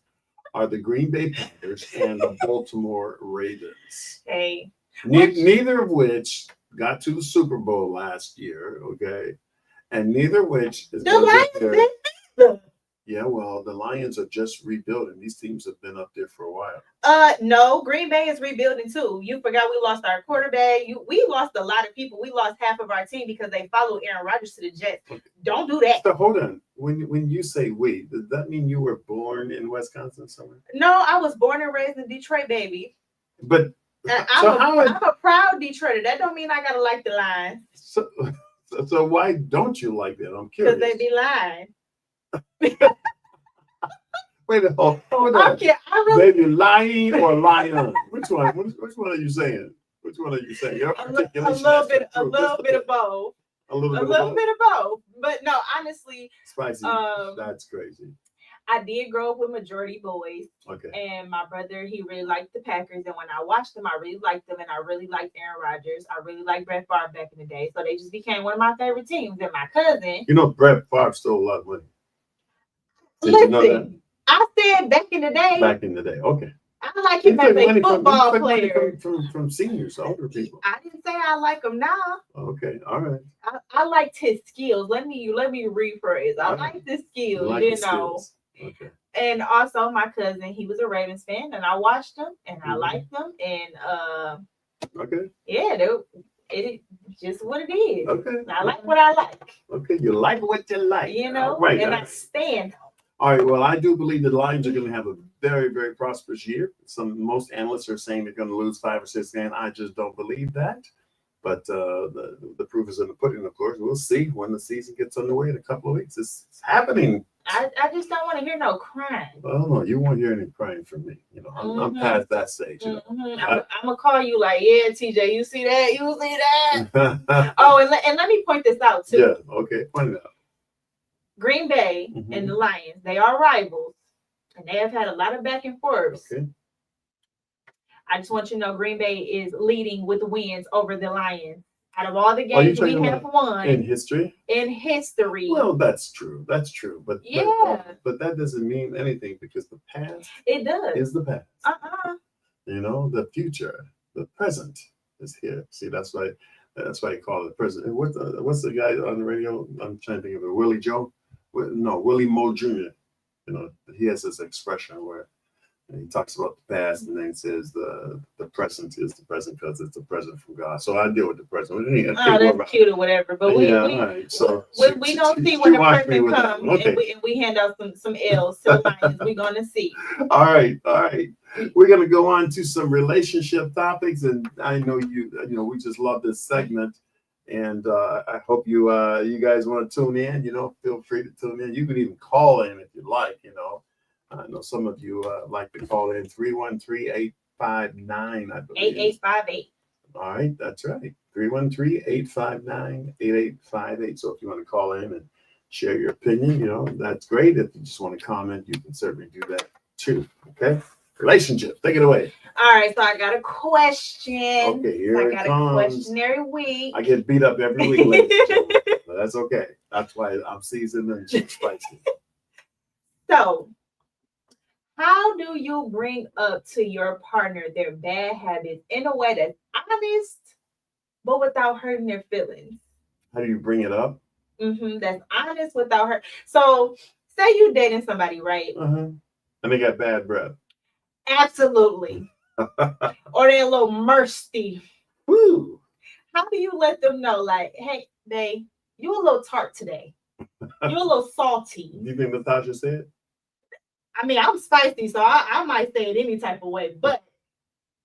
are the Green Bay Packers and the Baltimore Ravens. Hey, Neither of which got to the Super Bowl last year, okay? And neither of which is the gonna Lions get there. didn't. Yeah, well, the Lions are just rebuilding. These teams have been up there for a while. No, Green Bay is rebuilding too. You forgot we lost our quarterback. We lost a lot of people. We lost half of our team because they followed Aaron Rodgers to the Jets. Okay. Don't do that. So hold on. When you say we, does that mean you were born in Wisconsin somewhere? No, I was born and raised in Detroit, baby. But And so I'm a proud Detroiter. That don't mean I gotta like the Lions so why don't you like that? I'm curious. because they be lying. Wait a hold on. I really Baby, lying or lion? Which one? Which one are you saying? Which one are you saying? Your a articulation little has to bit improve. of both. A little A bit little of bit of both. But no, honestly, spicy. um, That's crazy. I did grow up with majority boys. Okay. And my brother, he really liked the Packers. And when I watched them, I really liked them. And I really liked Aaron Rodgers. I really liked Brett Favre back in the day. So they just became one of my favorite teams. And my cousin, You know, Brett Favre stole a lot of money. Did you know listen, I said back in the day, Back in the day. Okay. I like He him took as a money football he took money player. from seniors, older people. I didn't say I like him now. Okay. All right. I liked his skills. Let me rephrase. I All right. liked his skills, Like you his know. skills. Okay. And also my cousin, he was a Ravens fan, and I watched him and I Mhm. liked them. And Okay. yeah, it is just what it is. Okay. I like what I like, Okay. You like what you like. you know, All right. and I stand. All right. Well, I do believe the Lions are going to have a very, very prosperous year. Most analysts are saying they're going to lose 5 or 6 games. I just don't believe that. But the proof is in the pudding, of course. We'll see when the season gets underway in a couple of weeks. It's happening. I just don't want to hear no crying. Well, no, you won't hear any crying from me. You know, I'm Mhm. past that stage. You I'm gonna call you like, yeah, TJ, you see that? You see that? know. Oh, and let me point this out too. Yeah. Okay. Point it out. Green Bay Mhm. and the Lions, they are rivals, and they have had a lot of back and forths. Okay. I just want you to know Green Bay is leading with wins over the Lions. Out of all the Are you games we talking have won In history. in history, Well, that's true. That's true. But Yeah. but that doesn't mean anything because the past it does. is the past. Uh-uh. You know, the future, the present is here. See, that's why you call it the present. And what's the guy on the radio? I'm trying to think of it. Willie Joe? No, Willie Moe Jr. You know, he has this expression where he talks about the past and then he says the present is the present because it's a present from God. So I deal with the present. Oh, that's cute or whatever. But we all right. So we don't see when the watched me present with that comes one. Okay. and we hand out some L's to the Lions. We're gonna see. All right. We're gonna go on to some relationship topics, and I know you know we just love this segment, and I hope you guys want to tune in. You know, feel free to tune in. You can even call in if you like. You know, I know some of you like to call in 313-859, I believe. 8858. All right, that's right. 313-859-8858. So if you want to call in and share your opinion, you know, that's great. If you just want to comment, you can certainly do that too. Okay. Relationship. Take it away. All right, so I got a question. Okay, here I it got a comes. questionnaire week. I get beat up every week, ladies and gentlemen. But that's okay. That's why I'm seasoned and spicy. So, how do you bring up to your partner their bad habits in a way that's honest, but without hurting their feelings? How do you bring it up? That's honest without hurt. So, say you dating somebody, right? And they got bad breath. Absolutely. Or they're a little thirsty. Woo! How do you let them know, like, hey, babe, you a little tart today. You a little salty. You think Natasha said? I mean, I'm spicy, so I might say it any type of way, but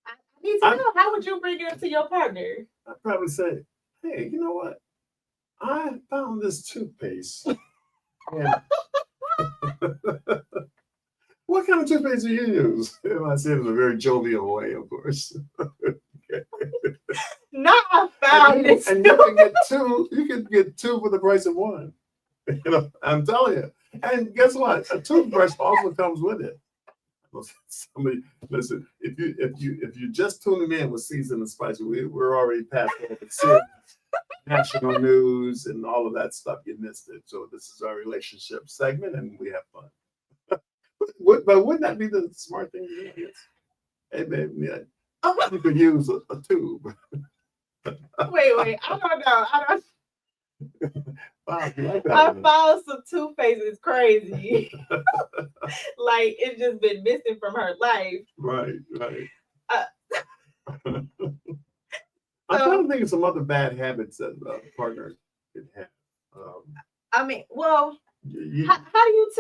I need to know, how would you bring it up to your partner? I'd probably say, hey, you know what? I found this toothpaste. And what kind of toothpaste do you use? And I said it in a very jovial way, of course. No, I found this. And you can get two. You can get two for the price of one. You know, I'm telling you. And guess what? A toothbrush also comes with it. Somebody listen. If you just tuning in with Season and Spice, we're already past the national news and all of that stuff. You missed it. So this is our relationship segment, and we have fun. But wouldn't that be the smart thing to do? Hey, baby, yeah. You could use a tube. Wait. I don't know. Wow, you like that I one. found some toothpaste is crazy. Like it's just been missing from her life. Right. Uh, I'm trying to think of some other bad habits that a partner could have. I mean, well, You, how do you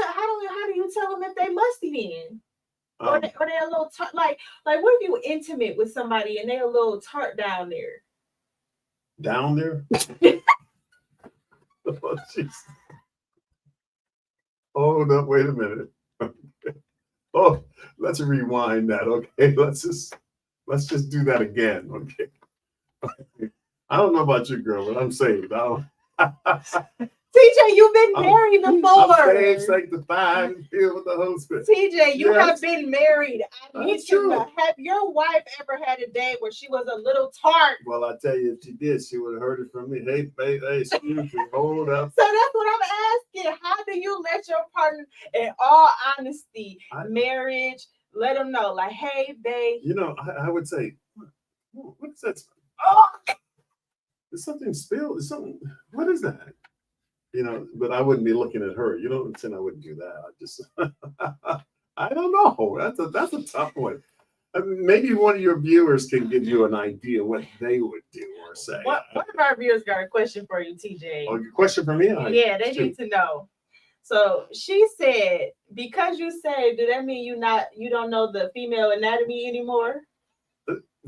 tell them if they musty then? Or they're a little tart, like what if you intimate with somebody and they're a little tart down there? down there? Oh, jeez. Hold up, wait a minute. Oh, let's rewind that. Okay, let's just do that again. Okay. I don't know about you, girl, but I'm saved. TJ, you've been married before. I'm saved, sanctified, and filled with the Holy Spirit. TJ, you Yes. have been married. I need That's you true. to have your wife ever had a day where she was a little tart? Well, I tell you, if she did, she would have heard it from me. Hey, babe, hey, excuse me, hold up. So that's what I'm asking. How do you let your partner, in all honesty, marriage, let them know, like, hey, babe. You know, I would say, what is that? Oh, Is something spilled? Is something? What is that? You know, but I wouldn't be looking at her. You know what I'm saying? I wouldn't do that. I just, I don't know. That's a tough one. I mean, maybe one of your viewers can give you an idea what they would do or say. one of our viewers got a question for you, TJ. Oh, your question for me? Yeah, they need to know. So she said, because you saved, do that mean you don't know the female anatomy anymore?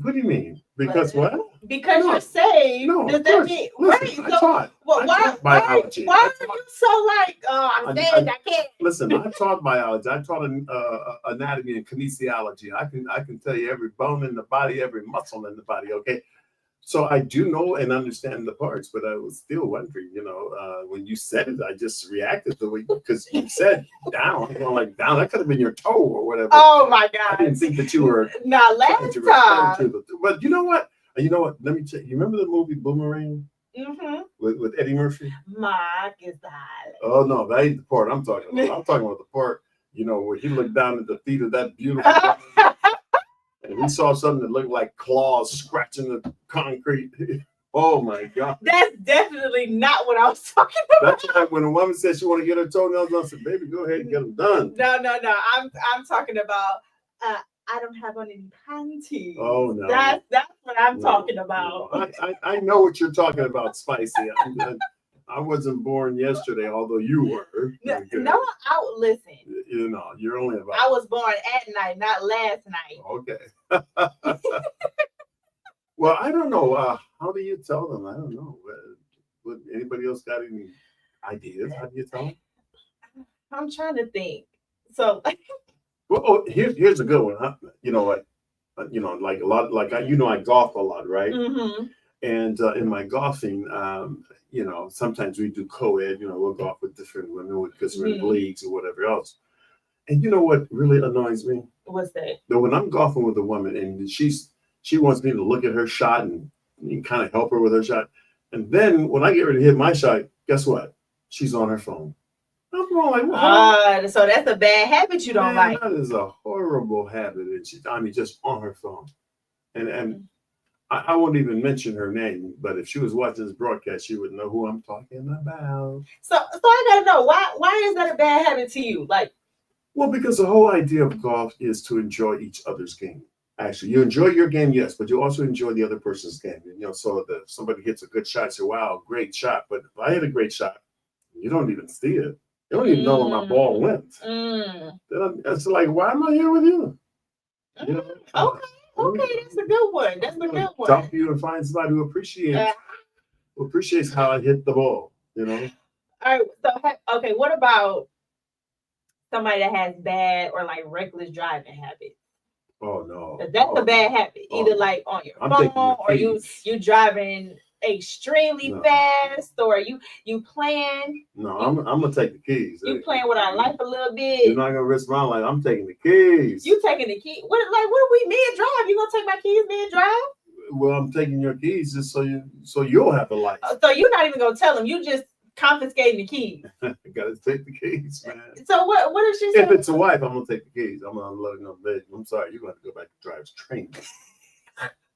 What do you mean? Because what? Because No. you're saved. No, does of that course. mean Listen, right? I taught. Well, I why taught biology. why are you so like, oh, I'm saved, I can't. Listen, I taught biology. I taught anatomy and kinesiology. I can tell you every bone in the body, every muscle in the body. Okay, so I do know and understand the parts, but I was still wondering. You know, when you said it, I just reacted the way because you said down. You know, like down. That could have been your toe or whatever. Oh my I God! didn't think that you were. Now last time. But you know what? Let me check. You remember the movie Boomerang with Eddie Murphy? Mark is Oh no, that ain't the part I'm talking about. I'm talking about the part, you know, where he looked down at the feet of that beautiful and he saw something that looked like claws scratching the concrete. Oh my God. That's definitely not what I was talking about. That's like when a woman says she want to get her toenails done, I said, baby, go ahead and get them done. No. I'm talking about I don't have on any panties. Oh no. That's what I'm talking about. No. I know what you're talking about, Spicy. I wasn't born yesterday, although you were. No, listen. You know, you're only about. I was born at night, not last night. Okay. Well, I don't know. How do you tell them? I don't know. Would anybody else got any ideas? How do you tell them? I'm trying to think. So. Well, here's a good one. Huh? You know what? Like a lot, like I golf a lot, right? Mm-hmm. And in my golfing, you know, sometimes we do co-ed. You know, we'll golf with different women because we're in leagues or whatever else. And you know what really annoys me? What's that? That when I'm golfing with a woman and she wants me to look at her shot and kind of help her with her shot, and then when I get ready to hit my shot, guess what? She's on her phone. I'm going like, so that's a bad habit you don't like. That is a horrible habit, and just on her phone. And I won't even mention her name, but if she was watching this broadcast, she would know who I'm talking about. So I gotta know why is that a bad habit to you? Like, well, because the whole idea of golf is to enjoy each other's game. Actually, you enjoy your game, yes, but you also enjoy the other person's game. And, you know, so if somebody hits a good shot, you say, "Wow, great shot!" But if I hit a great shot, you don't even see it. You don't even know where my ball went. Then it's like, why am I here with you? You know? Okay, that's a good one. That's a good one. Talk to you and find somebody who appreciates how I hit the ball. You know. All right. So okay, what about somebody that has bad or like reckless driving habits? Oh no, that's a bad habit. Either like on your phone or you driving extremely No. fast, or you playing No, I'm gonna take the keys. you playing with our life a little You're bit? not gonna risk my life. I'm taking the keys. You taking the key? What are we mid drive? You gonna take my keys mid drive? Well, I'm taking your keys just so you'll have a life. So you're not even gonna tell them. You just confiscating the keys. I gotta take the keys, man. So what is she saying? If it's a wife, I'm gonna take the keys. I'm gonna let her know, babe, I'm sorry, you're gonna have to go back to driver's training.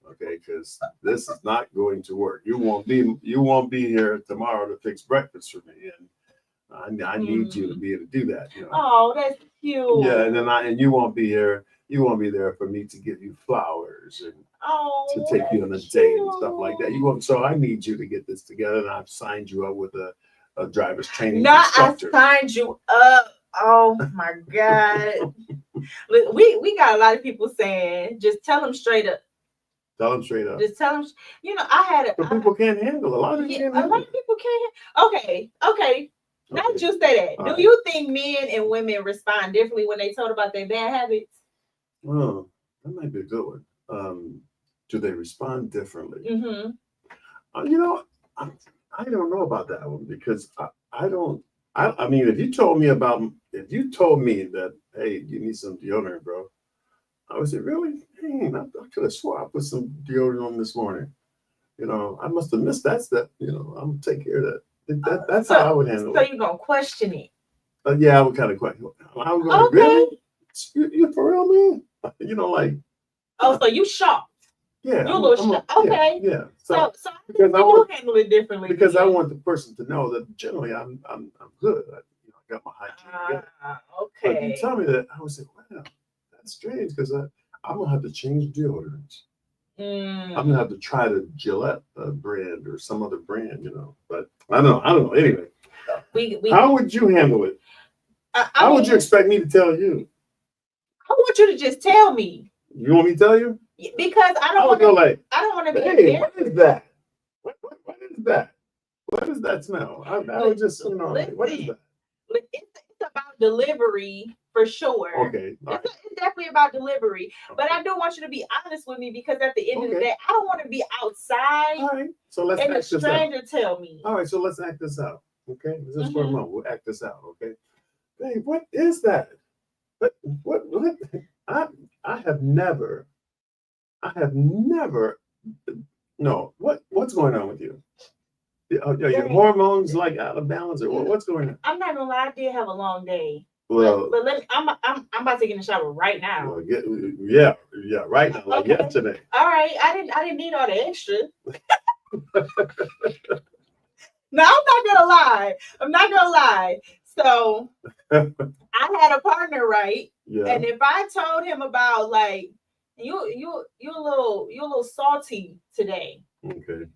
Okay, because this is not going to work. You won't be here tomorrow to fix breakfast for me, and I need you to be able to do that. You know. Oh, that's cute. Yeah, and you won't be here. You won't be there for me to give you flowers and to take you on a date and stuff like that. You won't. So I need you to get this together, and I've signed you up with a driver's training instructor. I signed you up. Oh my God. we got a lot of people saying, just tell them straight up. Tell them straight up. Just tell them. You know, I had But people can't handle it. A lot of people can't a handle lot of people can't. Okay. Now that you say that, All do right. you think men and women respond differently when they told about their bad habits? Oh, that might be a good one. Do they respond differently? Mm-hmm. You know, I don't know about that one because I don't. I mean, if you told me that, hey, you need some deodorant, bro, I would say, really? Dang, I could have swore I put some deodorant on this morning. You know, I must have missed that step. You know, I'm gonna take care of that. That's how I would handle so it. you're gonna question it? Yeah, I would kind of question. I would go, Okay. really? You for real, man? You know, like. Oh, so you shocked? Yeah. You're a little shocked. Okay. Yeah. So I because think I you want- handle it differently. because I want the person to know that generally I'm good. I got my hygiene together. But if you Okay. tell me that, I would say, wow, that's strange because I'm gonna have to change deodorants. I'm gonna have to try the Gillette brand or some other brand, you know. But I don't know. Anyway, how would you handle it? How would you expect me to tell you? I want you to just tell me. You want me to tell you? Because I I don't would go want to. like, I don't want to be hey, embarrassed. what is that? What is that? What does that smell? I would just, you know, like, what is that? It's about delivery for sure. Okay. All right. It's definitely about delivery. But I do want you to be honest with me because at the end of the day, I don't want to be outside All right. So let's and a act this out. stranger tell me. All right. So let's act this out. Okay. Just for a moment. We'll act this out. Okay. Hey, what is that? What? I have never. No. What's going on with you? Are your hormones like out of balance, or what's going on? I'm not gonna lie, I did have a long day. Well, but let me, I'm about to get in the shower right now. well, yeah, right now, like Okay. yesterday. All right, I didn't need all the extra. No, I'm not gonna lie. So I had a partner, right? Yeah. And if I told him about like you a little salty today, Okay.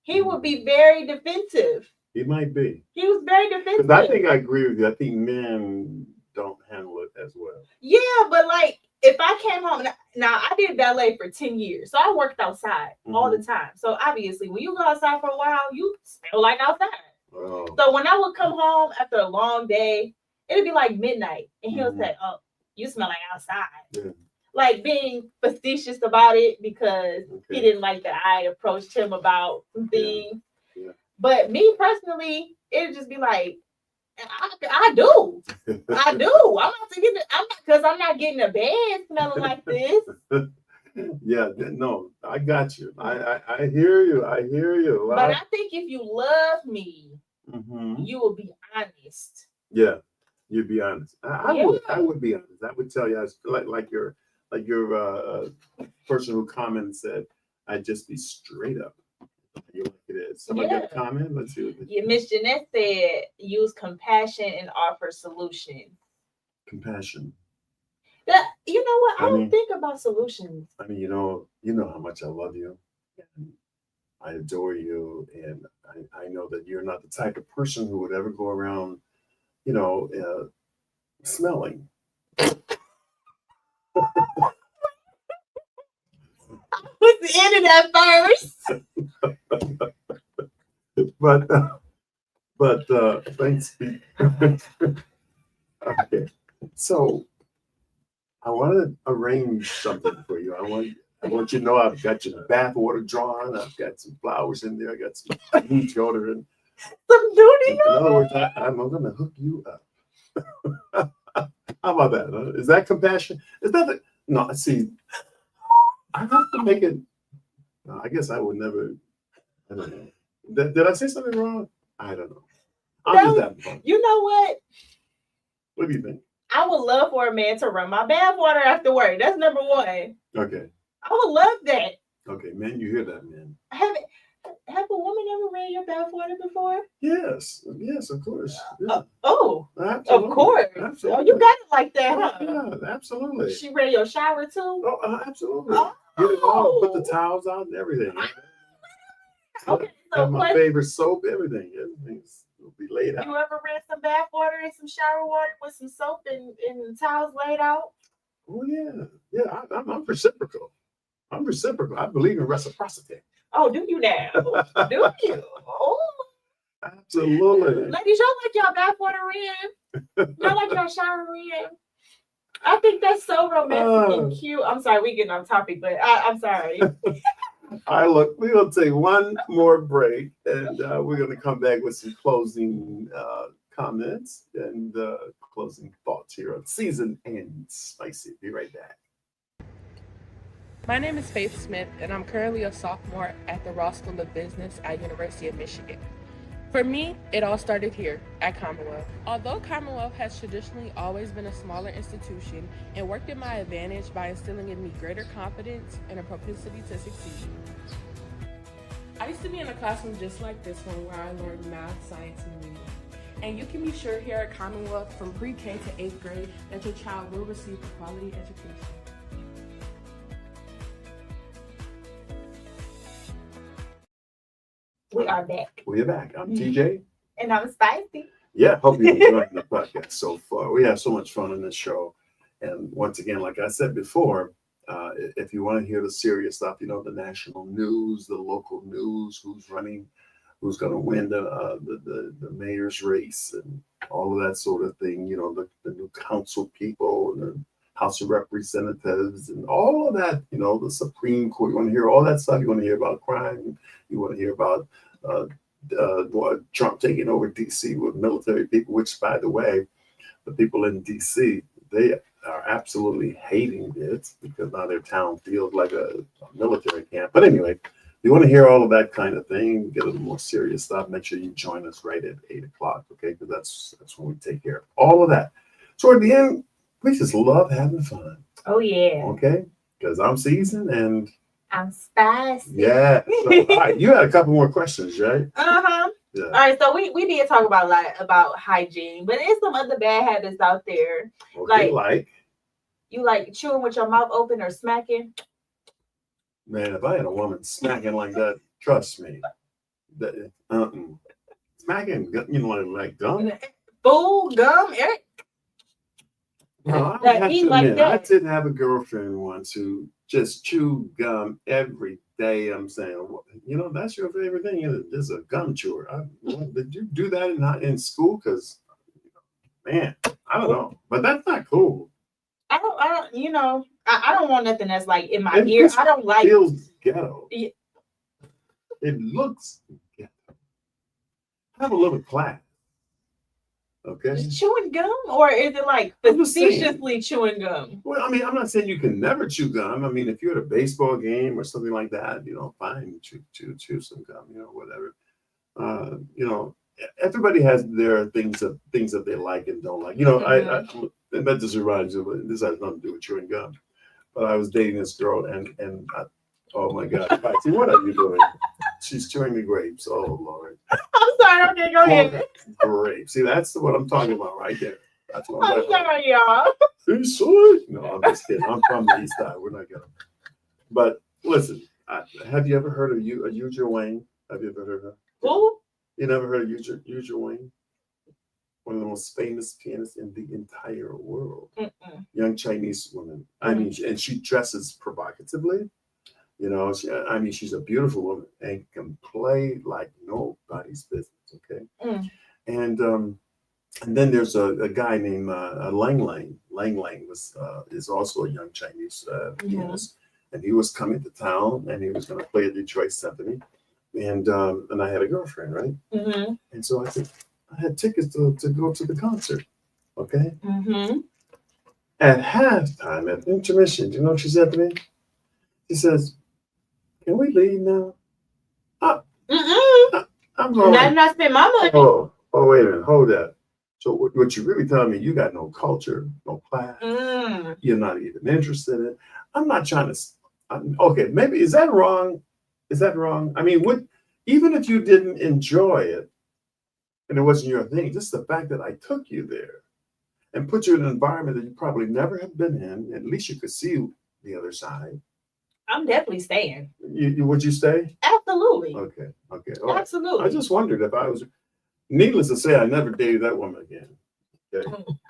he would be very defensive. He might be. He was very defensive. Because I think I agree with you. I think men don't handle it as well. Yeah, but like if I came home now, I did ballet for 10 years, so I worked outside all the time. So obviously, when you go outside for a while, you smell like outside. Oh. So when I would come home after a long day, it'd be like midnight, and he'll say, "Oh, you smell like outside." Yeah. Like being facetious about it because he Okay. didn't like that I approached him about some things. Yeah. But me personally, it'd just be like, I do. I'm not thinking because I'm not getting a bed smelling like this. Yeah, no, I got you. I hear you. I hear you. But I think if you love me, Mhm. you will be honest. Yeah, you'd be honest. I Yeah. would be honest. I would tell you, like your person who commented said, I'd just be straight up. You like it is. Somebody got a comment? Let's see what Yeah, Miss Jeanette said, use compassion and offer solutions. compassion. You know what? I I don't mean- think about solutions. I mean, you know how much I love you. I adore you, and I know that you're not the type of person who would ever go around, smelling. What's the end of that first? But thanks. Okay, so I want to arrange something for you. I want you to know I've got your bath water drawn. I've got some flowers in there. I got some deodorant. Some duty. In other words, I'm going to hook you up. How about that? Huh? Is that compassion? Is that the, no? See, I have to make it. No, I guess I would never. I don't know. Did I say something wrong? I don't know. I'm No. just having fun. You know what? What do you think? I would love for a man to run my bath water after work. That's number one. Okay. I would love that. Okay, man, you hear that, man? Have a woman ever ran your bath water before? Yes, of course. Yeah. Oh, Absolutely. of course. Absolutely. Oh, you got it like that, huh? Yeah, absolutely. She ran your shower too? Oh, absolutely. Oh. Get it all, put the towels out and everything. Okay, so Have my favorite soap, everything. Everything's will be laid out. you ever ran some bath water and some shower water with some soap and towels laid out? Oh yeah. I'm reciprocal. I'm reciprocal. I believe in reciprocity. Oh, do you now? Do you? Oh, Absolutely. ladies, y'all like y'all bath water ran? Y'all like y'all shower ran? I think that's so romantic and cute. I'm sorry, we getting off topic, but I'm sorry. All right, look, we're going to take one more break, and we're going to come back with some closing comments and closing thoughts here on Season and Spicy. Be right back. My name is Faith Smith, and I'm currently a sophomore at the Ross School of Business at University of Michigan. For me, it all started here at Commonwealth. Although Commonwealth has traditionally always been a smaller institution, it worked in my advantage by instilling in me greater confidence and a propensity to succeed. I used to be in a classroom just like this one where I learned math, science, and reading. And you can be sure here at Commonwealth from pre-K to 8th grade that your child will receive a quality education. We are back. We're back. I'm TJ. And I'm Spicy. Yeah, hope you're enjoying the podcast so far. We have so much fun in this show. And once again, like I said before, if you want to hear the serious stuff, you know, the national news, the local news, who's running, who's going to win the mayor's race and all of that sort of thing, you know, the new council people and the House of Representatives and all of that, you know, the Supreme Court. You want to hear all that stuff. You want to hear about crime. You want to hear about Trump taking over D.C. with military people, which, by the way, the people in D.C., they are absolutely hating it because now their town feels like a military camp. But anyway, if you want to hear all of that kind of thing, get a little more serious stuff, make sure you join us right at 8 o'clock, okay? Because that's when we take care of all of that. So at the end, we just love having fun. Oh, yeah. Okay? Because I'm seasoned and I'm Spicy. yeah. So, all right, you had a couple more questions, right? Uh-huh. Yeah. All right, so we did talk about a lot about hygiene, but there's some other bad habits out there. Okay, like you like chewing with your mouth open or smacking. man, if I had a woman smacking like that, trust me, that smacking, you know, like gum. Food, gum, Eric. No, I Like, have eat to like admit, I that. did have a girlfriend once who just chewed gum every day. I'm saying, you know, that's your favorite thing. Is a gum chewer. Did you do that in school? Because, man, I don't know, but that's not cool. I don't, you know, I don't want nothing that's like in my It ear. just I don't like. feels ghetto. Yeah. It looks ghetto. Have a little class. Okay. Chewing gum, or is it like I'm just saying. facetiously chewing gum? Well, I mean, I'm not saying you can never chew gum. I mean, if you're at a baseball game or something like that, you know, fine, chew some gum, you know, whatever. You know, everybody has their things that they like and don't like. You know, and that just reminds you, but this has nothing to do with chewing gum. But I was dating this girl, and oh my God, Patsy, what are you doing? She's chewing the grapes. Oh Lord. I'm sorry. Okay, go ahead. Grapes. See, that's what I'm talking about right there. That's what I'm I'm talking about. sorry, y'all. He's sweet. No, I'm just kidding. I'm from the East Side. We're not gonna. But listen, have you ever heard of Eugene Wayne? Have you ever heard of her? Who? You never heard of Eugene Wayne? One of the most famous pianists in the entire world. Mm-mm. Young Chinese woman. I mean, and she dresses provocatively. You know, she's a beautiful woman and can play like nobody's business. Okay. And then there's a guy named Lang Lang. Lang Lang is also a young Chinese pianist, and he was coming to town, and he was going to play at Detroit Symphony, and I had a girlfriend, right? Mm-hmm. And so I said, I had tickets to go to the concert. Okay. Mm-hmm. At halftime, at intermission, do you know what she said to me? She says, "Can we leave now?" I'm going. Not spend my money. Oh, wait a minute, hold that. So what you really telling me? You got no culture, no class. You're not even interested in it. I'm not trying to. Okay, maybe is that wrong? Is that wrong? I mean, even if you didn't enjoy it, and it wasn't your thing, just the fact that I took you there and put you in an environment that you probably never have been in, at least you could see the other side. I'm definitely staying. Would you stay? Absolutely. Okay. All right. Absolutely. I just wondered if I was. Needless to say, I never dated that woman again. Okay.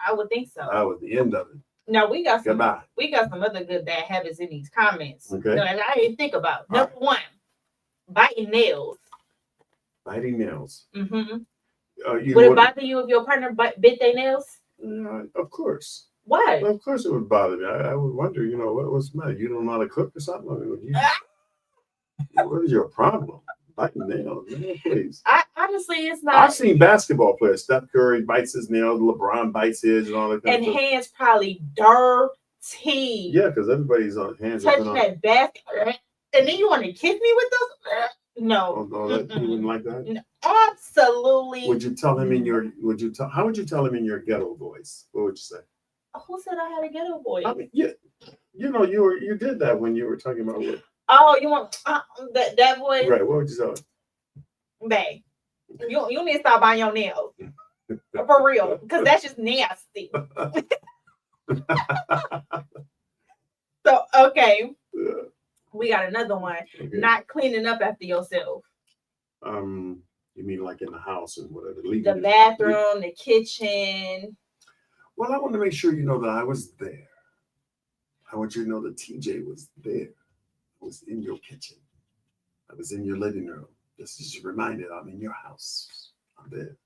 I would think so. That was the end of it. Now we got some. Goodbye. We got some other good bad habits in these comments. Okay. That I didn't think about. All Number one, biting nails. Biting nails. Mm-hmm. You Would it bother you if your partner bit their nails? Of course. Why? Well, of course it would bother me. I would wonder, what's the matter? You don't know how to cook or something? What is your problem? Biting nails, man, please. Honestly, it's not. I've seen basketball players. Steph Curry bites his nails. LeBron bites his and all that kind And of stuff. hands probably dirty. Yeah, because everybody's on hands. Touching that basket. And then you want to kiss me with those? No. You wouldn't like that? No. Absolutely. Would you tell him in your? How would you tell him in your ghetto voice? What would you say? Who said I had a ghetto voice? I mean, you did that when you were talking about what? Oh, you want that voice? Right. What would you tell him? Babe, you need to stop biting your nails. For real. Because that's just nasty. So, okay. Yeah. We got another one. Okay. Not cleaning up after yourself. You mean like in the house and whatever? The bathroom, the kitchen. Well, I want to make sure you know that I was there. I want you to know that TJ was there. I was in your kitchen. I was in your living room. Just as you reminded, I'm in your house. I'm there.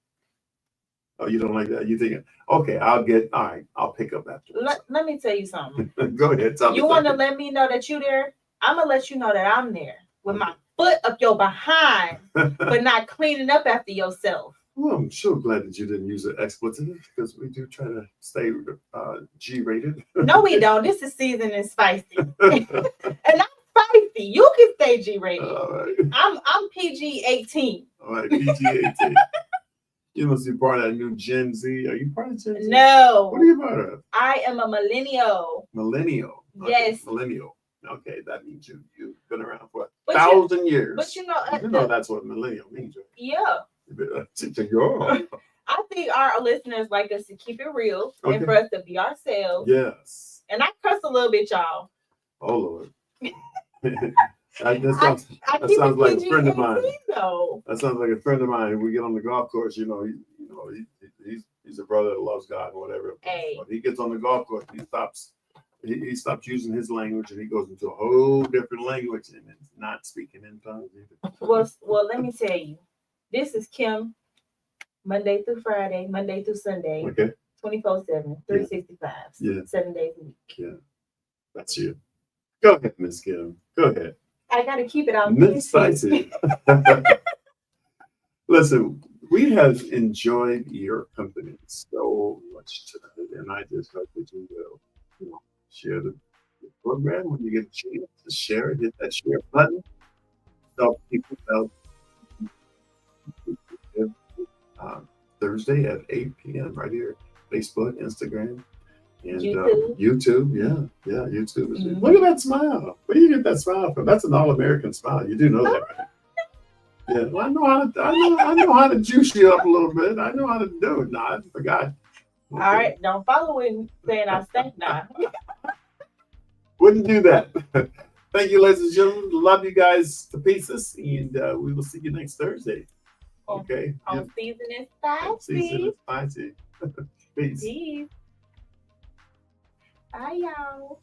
Oh, you don't like that? You think, okay, all right, I'll pick up after. Let me tell you something. Go ahead. You want to let me know that you there? I'm going to let you know that I'm there with my foot up your behind, but not cleaning up after yourself. Well, I'm sure glad that you didn't use an expletive because we do try to stay G-rated. No, we don't. This is seasoned and spicy. And I'm spicy. You can stay G-rated. All right. I'm PG-18. All right, PG-18. You must be part of that new Gen Z. Are you part of Gen Z? No. What are you part of? I am a millennial. Millennial. Okay, Yes. Millennial. Okay, that means you've been around for But 1,000 years. But you know, You know that's what millennial means, right? yeah. I think our listeners like us to keep it real and Okay. for us to be ourselves. Yes. And I curse a little bit, y'all. Oh, Lord. That I sounds keep sounds it like a friend of PG-18 mine. though. That sounds like a friend of mine. We get on the golf course, he's a brother that loves God and whatever. Hey. But he gets on the golf course, he stops using his language and he goes into a whole different language and it's not speaking in tongues either. Well, let me tell you. This is Kim, Monday through Friday, Monday through Sunday, Okay. 24/7, 365, Yeah. 7 days a week. Yeah. That's you. Go ahead, Miss Kim. Go ahead. I got to keep it out. Miss Spicy. Listen, we have enjoyed your company so much tonight, and I just hope that you will, share the program when you get a chance to share it. Hit that share button. Tell people about Thursday at 8 p.m. right here, Facebook, Instagram, and YouTube. Yeah, YouTube. Mhm. Look at that smile. Where do you get that smile from? That's an all-American smile. You do know that, right? Yeah, well, I know how to juice you up a little bit. I know how to do it. No, I forgot. Okay. All right, don't follow me saying I stink now. Wouldn't do that. Thank you, ladies and gentlemen. Love you guys to pieces, and we will see you next Thursday. Okay. On Season and Season Spicy. is spicy. Peace. Peace. Bye, y'all.